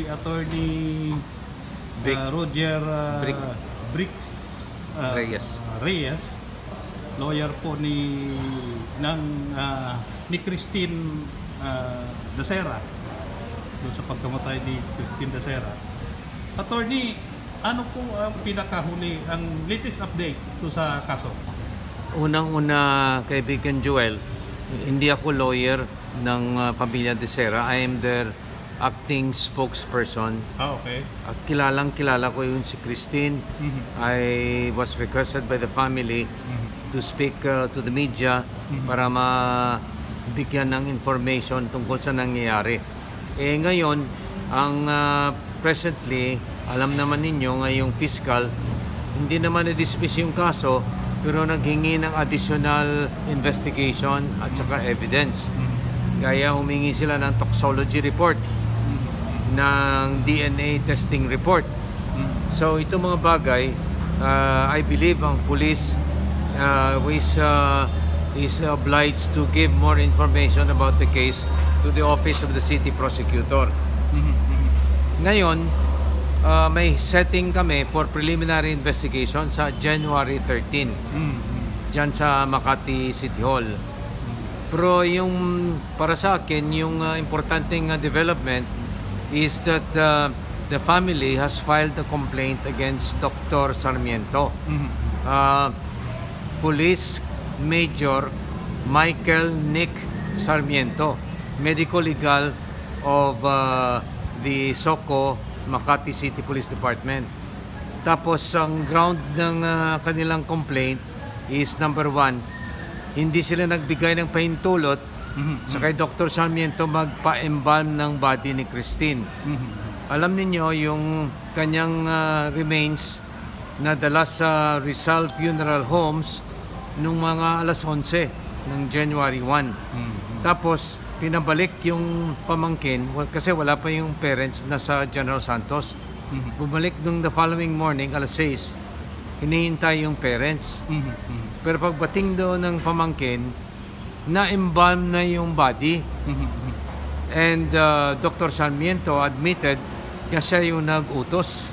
Attorney Brick. Roger Brick. Bricks Reyes. Reyes, lawyer po ni Christine Dacera, doon sa pagkamatay ni Christine Dacera. Attorney, ano po ang pinakahuli, ang latest update to sa kaso? Unang-una, kaibigan Joel, hindi ako lawyer ng pamilya Dacera. I am their acting spokesperson. Okay. At kilala ko yun si Christine. I was requested by the family to speak to the media para mabigyan ng information tungkol sa nangyayari. Ngayon, ang presently, alam naman ninyo, ngayong fiscal, hindi naman na-dismiss yung kaso, pero naghingi ng additional investigation at saka evidence. Kaya humingi sila ng toxology report, ng DNA testing report. So ito mga bagay, I believe ang police is obliged to give more information about the case to the office of the city prosecutor. Ngayon, may setting kami for preliminary investigation sa January 13 dyan sa Makati City Hall. Pero yung para sa akin, yung importanteng development is that the family has filed a complaint against Dr. Sarmiento. Police Major Michael Nick Sarmiento, medico legal of the SOCO Makati City Police Department. Tapos ang ground ng kanilang complaint is number 1, hindi sila nagbigay ng pahintulot sa kay Dr. Sarmiento magpa-embalm ng body ni Christine. Alam niyo yung kanyang remains na dala sa Rizal Funeral Homes nung mga alas 11 ng January 1. Tapos pinabalik yung pamangkin kasi wala pa yung parents na sa General Santos. Bumalik nung the following morning alas 6. Hinihintay yung parents. Pero pagbating doon ng pamangkin, na-embalm na yung body. And Dr. Sarmiento admitted na siya yung nag-utos.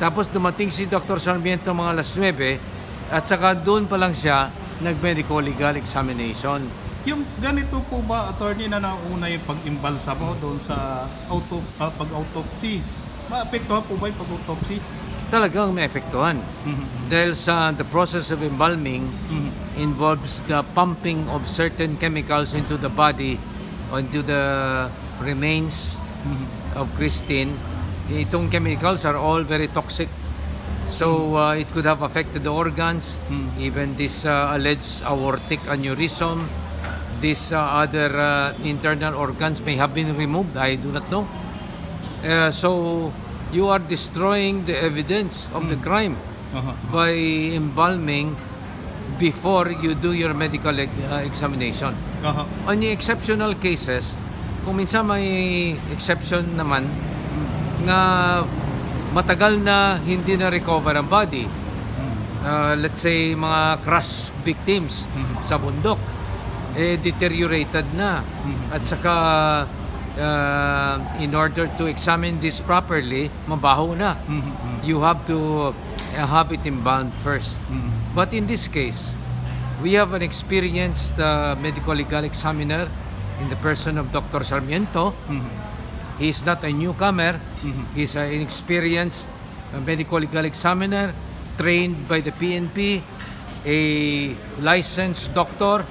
Tapos dumating si Dr. Sarmiento mga alas 9 at saka doon pa lang siya nag-medical legal examination. Yung ganito po ba, attorney, na nauna yung pag-imbalsamo doon sa pag-autopsy? Maapektuhan po ba yung pag-autopsy? Talagang may epektuhan. Dahil sa the process of embalming involves the pumping of certain chemicals into the body, into the remains of Christine. Itong chemicals are all very toxic. So it could have affected the organs, even this alleged aortic aneurysm. These other internal organs may have been removed. I do not know. So you are destroying the evidence of the crime by embalming before you do your medical examination. On yung exceptional cases, kung minsan may exception naman na matagal na hindi na recover ang body, let's say mga crash victims sa bundok, deteriorated na, at saka in order to examine this properly, mabaho na. You have to have it embalmed first. But in this case, we have an experienced medical legal examiner in the person of Dr. Sarmiento. He's not a newcomer. He's an experienced medical legal examiner, trained by the PNP, a licensed doctor.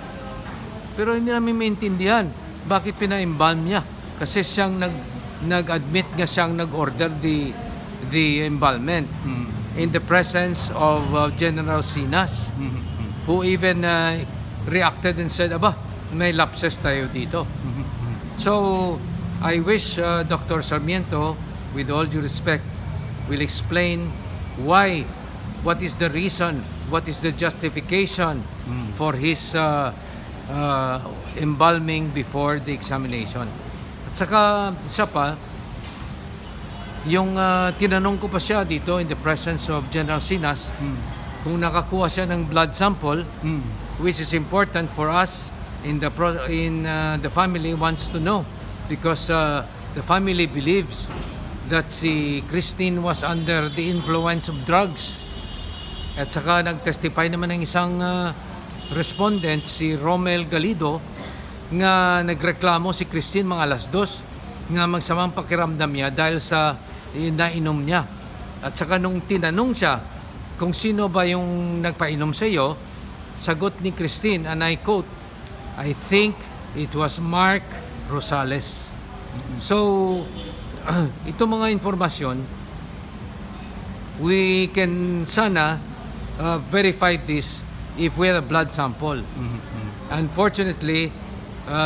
Pero hindi namin maintindihan bakit pina-embalm niya. Kasi siyang nag-admit nga siyang nag-order the embalmment in the presence of General Sinas, who even reacted and said, aba, may lapses tayo dito. So, I wish Dr. Sarmiento, with all due respect, will explain why, what is the reason, what is the justification for his embalming before the examination. At saka, isa pa, yung tinanong ko pa siya dito in the presence of General Sinas kung nakakuha siya ng blood sample, which is important for us in the family wants to know, because the family believes that si Christine was under the influence of drugs. At saka nag-testify naman ng isang respondent, si Romel Galido, nga nagreklamo si Christine mga 2:00 nga magsamang pakiramdam niya dahil sa nainom niya. At saka nung tinanong siya kung sino ba yung nagpainom sa iyo, sagot ni Christine, and I quote, "I think it was Mark Rosales." So, ito mga informasyon, we can sana verify this if we have a blood sample. Unfortunately,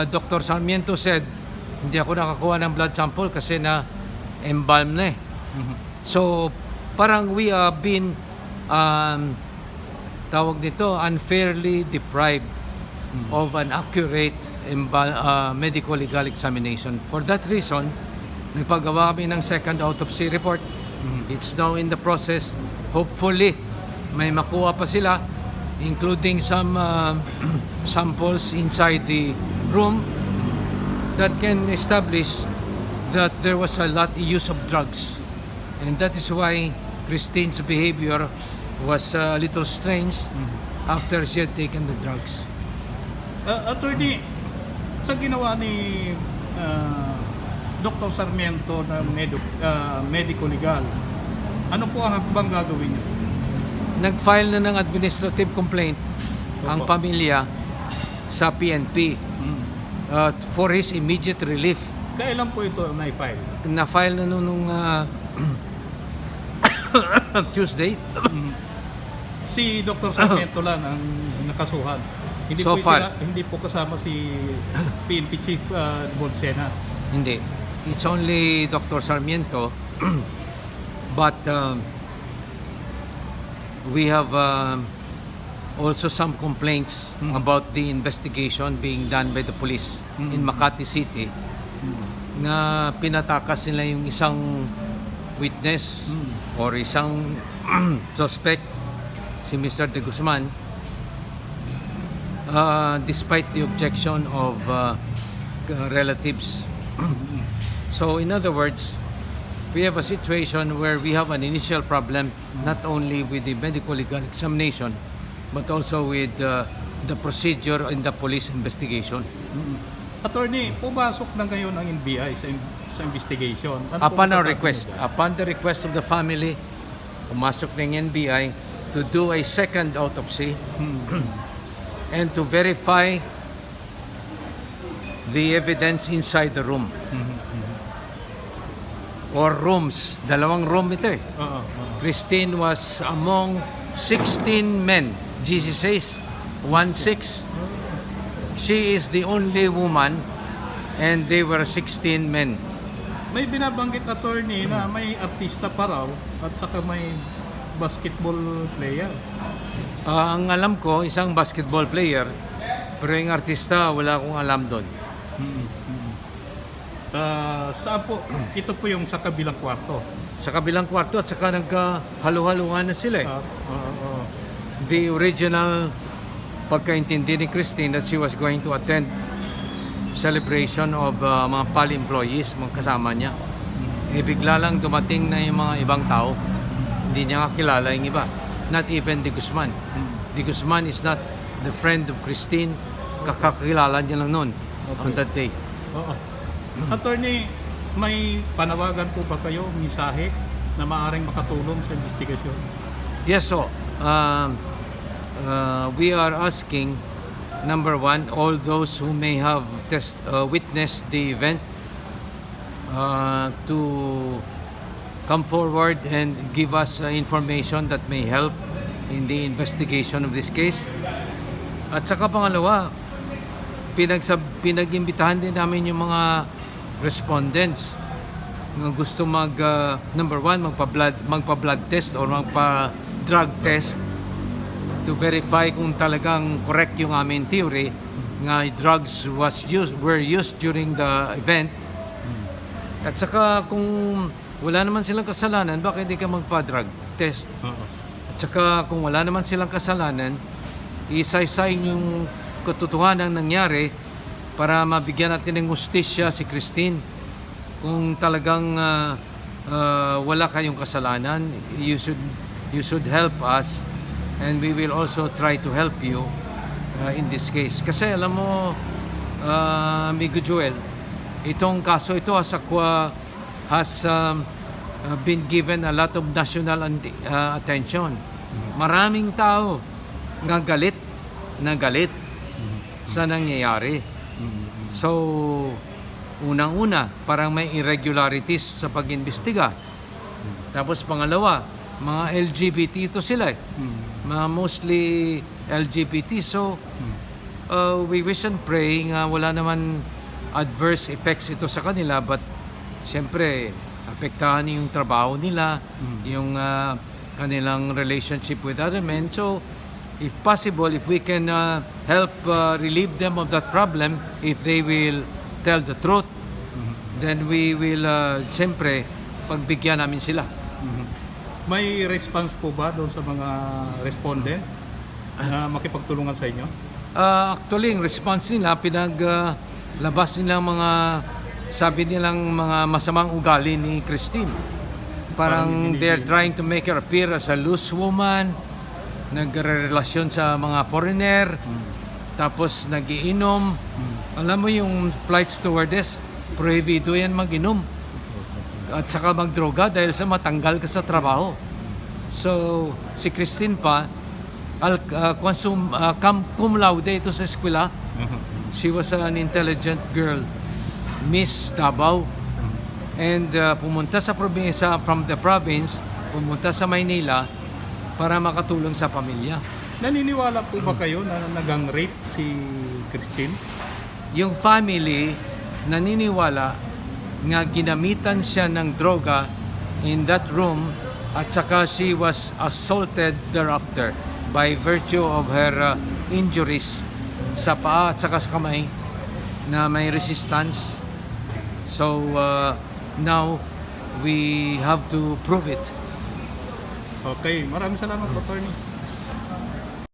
Dr. Sarmiento said, hindi ako nakakuha ng blood sample kasi na embalm na eh. So, parang we have been tawag dito, unfairly deprived of an accurate medical legal examination. For that reason, nagpagawa kami ng second autopsy report. It's now in the process. Hopefully, may makuha pa sila, including some samples inside the room that can establish that there was a lot use of drugs. And that is why Christine's behavior was a little strange after she had taken the drugs. Attorney, sa ginawa ni Dr. Sarmiento ng medico legal, ano po ang hakbang gagawin niyo? Nag-file na ng administrative complaint ang pamilya sa PNP for his immediate relief. Kailan po ito na-file? Na-file na nung Tuesday. Si Dr. Sarmiento lang ang nakasuhan. Hindi So po far. Hindi po kasama si PNP Chief Bolsenas. Hindi. It's only Dr. Sarmiento. But we have also some complaints about the investigation being done by the police in Makati City na pinatakas nila yung isang witness or isang suspect, si Mr. De Guzman, despite the objection of relatives. So in other words, we have a situation where we have an initial problem not only with the medical legal examination but also with the procedure in the police investigation. Attorney, pumasok na ngayon ang NBI sa investigation. Ano Upon po our masasabi request, niyo? upon the request of the family, pumasok ng NBI to do a second autopsy and to verify the evidence inside the room. Or rooms. Dalawang room ito eh. Christine was among 16 men. GC says 16. She is the only woman and they were 16 men. May binabanggit, attorney, na may artista pa raw at saka may basketball player. Ang alam ko, isang basketball player, pero yung artista, wala akong alam doon. Saan po? Ito po yung sa kabilang kwarto. Sa kabilang kwarto at saka nagkahalo-haluan na sila eh. The original pagkaintindi ni Christine that she was going to attend celebration of mga PAL employees, mga kasama niya. Bigla lang dumating na yung mga ibang tao. Hindi niya kakilala yung iba. Not even De Guzman. De Guzman is not the friend of Christine. Kakakilala niya lang noon on that day. Attorney, may panawagan po ba kayo, mensahe na maaaring makatulong sa investigasyon? Yes, so we are asking, number one, all those who may have witnessed the event to come forward and give us information that may help in the investigation of this case. At saka pangalawa, pinag-imbitahan din namin yung mga respondents na gusto number one, magpa-blood test or magpa-drug test to verify kung talagang correct yung aming theory nga drugs were used during the event. At saka kung wala naman silang kasalanan, bakit hindi ka magpa-drug test? At saka kung wala naman silang kasalanan, isaysay yung katotohanan nangyari para mabigyan natin ng hustisya si Christine kung talagang wala kayong kasalanan. You should help us, and we will also try to help you in this case. Kasi alam mo, Amigo Joel, itong kaso ito has been given a lot of national attention. Maraming tao nga galit sa nangyayari. So, unang-una, parang may irregularities sa pag-imbestiga. Tapos pangalawa, mga LGBT ito sila. Mga mostly LGBT. So, we wish and pray nga wala naman adverse effects ito sa kanila, but siyempre, apektahan yung trabaho nila, yung kanilang relationship with other men. So, if possible, if we can help relieve them of that problem, if they will tell the truth, then we will, siyempre, pagbigyan namin sila. May response po ba doon sa mga respondent na makipagtulungan sa inyo? Actually, yung response nila, pinaglabas nilang sabi nilang mga masamang ugali ni Christine. Parang they're trying to make her appear as a loose woman, nagrerelasyon sa mga foreigner, tapos nagiinom. Alam mo yung flight stewardess, prohibido yan mag-inom at saka magdroga dahil sa matanggal ka sa trabaho. So, si Christine pa, cum laude ito sa eskwela. She was an intelligent girl, Miss Davao. And pumunta sa probinsya, from the province, pumunta sa Maynila para makatulong sa pamilya. Naniniwala po ba kayo na nagang-rape si Christine? Yung family naniniwala nga ginamitan siya ng droga in that room at saka she was assaulted thereafter by virtue of her injuries sa paa at saka sa kamay na may resistance. So now we have to prove it. Okay, maraming salamat, Atty.